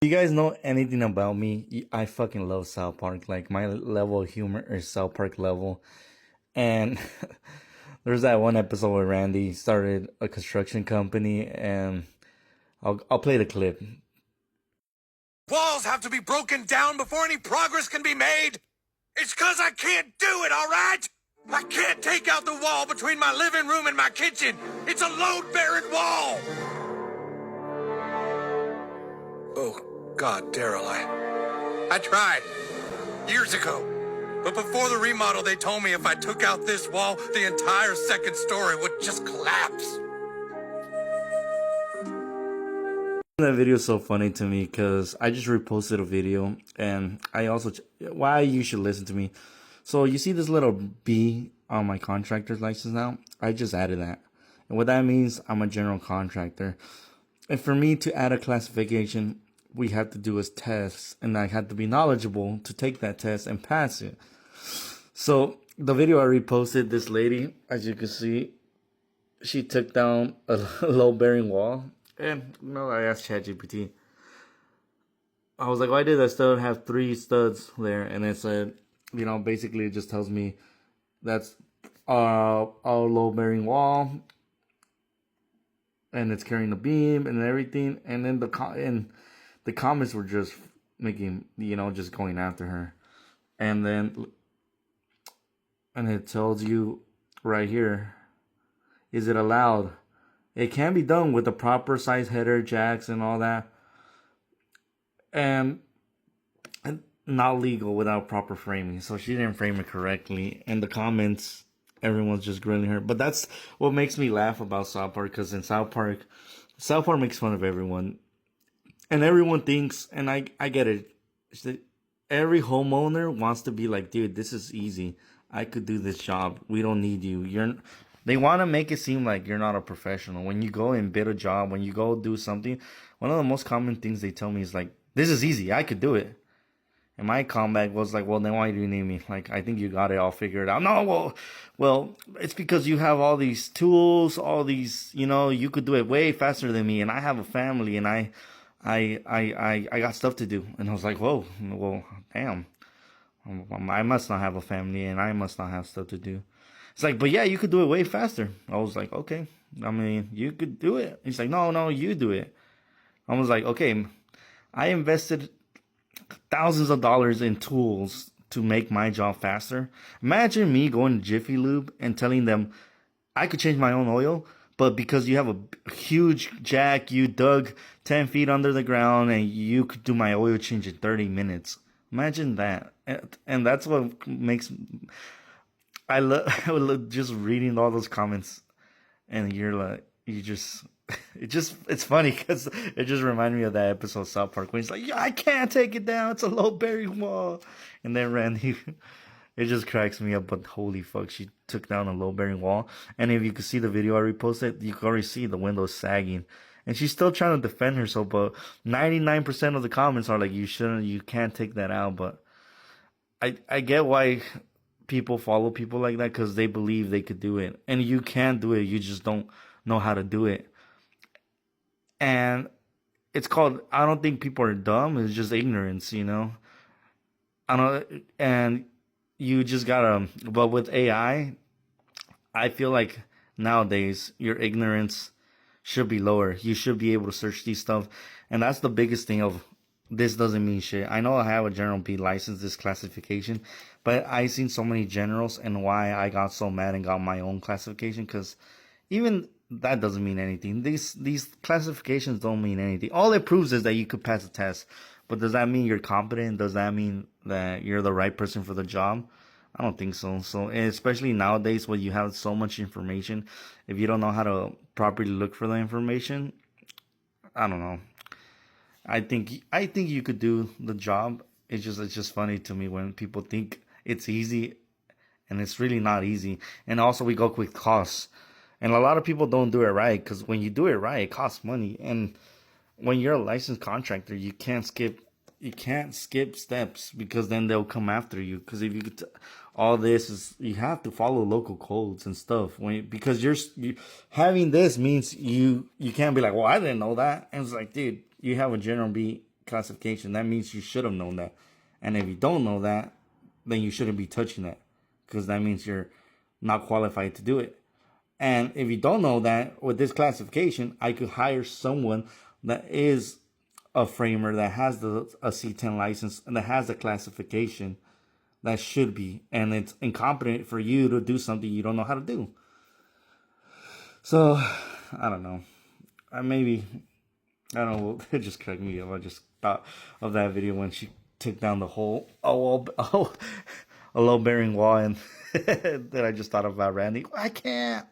You guys know anything about me? I fucking love South Park. Like my level of humor is South Park level. And there's that one episode where Randy started a construction company, and I'll play the clip. Walls have to be broken down before any progress can be made. It's 'cause I can't do it, all right? I can't take out the wall between my living room and my kitchen. It's a load-bearing wall. Oh, God, Daryl, I tried years ago. But before the remodel, they told me if I took out this wall, the entire second story would just collapse. That video is so funny to me because I just reposted a video, and I also why you should listen to me. So you see this little B on my contractor's license now? I just added that. And what that means, I'm a general contractor. And for me to add a classification, we have to do a test, and I had to be knowledgeable to take that test and pass it. So the video I reposted, this lady, as you can see, she took down a load-bearing wall. And I asked ChatGPT. I was like, why did that stud have 3 studs there? And it said, basically it just tells me that's a load-bearing wall, and it's carrying the beam and everything. And then the comments were just making, just going after her. And it tells you right here, is it allowed? It can be done with the proper size header, jacks, and all that. And not legal without proper framing. So she didn't frame it correctly. And the comments, everyone's just grilling her. But that's what makes me laugh about South Park. Because in South Park makes fun of everyone. And everyone thinks, and I get it, every homeowner wants to be like, dude, this is easy. I could do this job. We don't need you. They want to make it seem like you're not a professional. When you go and bid a job, when you go do something, one of the most common things they tell me is like, this is easy. I could do it. And my comeback was like, well, then why do you need me? Like, I think you got it all figured out. No, well, it's because you have all these tools, all these, you could do it way faster than me. And I have a family, and I got stuff to do. And I was like, whoa, well, damn. I must not have a family, and I must not have stuff to do. It's like, but yeah, you could do it way faster. I was like, okay. I mean, you could do it. He's like, no, you do it. I was like, okay, I invested thousands of dollars in tools to make my job faster. Imagine me going to Jiffy Lube and telling them I could change my own oil, but because you have a huge jack, you dug 10 feet under the ground, and you could do my oil change in 30 minutes. Imagine that. And that's what makes... I love just reading all those comments, and you're like, it's funny because it just reminded me of that episode of South Park when he's like, yeah, I can't take it down. It's a load-bearing wall. And then Randy, it just cracks me up. But holy fuck, she took down a load-bearing wall. And if you could see the video I reposted, you could already see the windows sagging. And she's still trying to defend herself, but 99% of the comments are like, you can't take that out. But I get why people follow people like that, because they believe they could do it. And you can do it, you just don't know how to do it. And it's called, I don't think people are dumb, it's just ignorance, I don't, and you just gotta, but with AI, I feel like nowadays your ignorance should be lower. You should be able to search these stuff. And that's the biggest thing of, this doesn't mean shit. I know I have a general B license, this classification, but I seen so many generals, and why I got so mad and got my own classification, because even that doesn't mean anything. These classifications don't mean anything. All it proves is that you could pass a test. But does that mean you're competent? Does that mean that you're the right person for the job? I don't think so. So, especially nowadays when you have so much information, if you don't know how to properly look for the information, I don't know. I think you could do the job. It's just funny to me when people think it's easy, and it's really not easy. And also we go with costs. And a lot of people don't do it right, because when you do it right, it costs money. And when you're a licensed contractor, you can't skip steps, because then they'll come after you. Because if all this is, you have to follow local codes and stuff. Because you having this means you can't be like, well, I didn't know that. And it's like, dude, you have a general B classification, that means you should have known that. And if you don't know that, then you shouldn't be touching that, because that means you're not qualified to do it. And if you don't know that, with this classification, I could hire someone that is a framer, that has a C10 license, and that has the classification that should be, and it's incompetent for you to do something you don't know how to do. So, I don't know. I don't know, it just cracked me up. I just thought of that video when she took down the whole a load bearing wall, and then I just thought about Randy. I can't.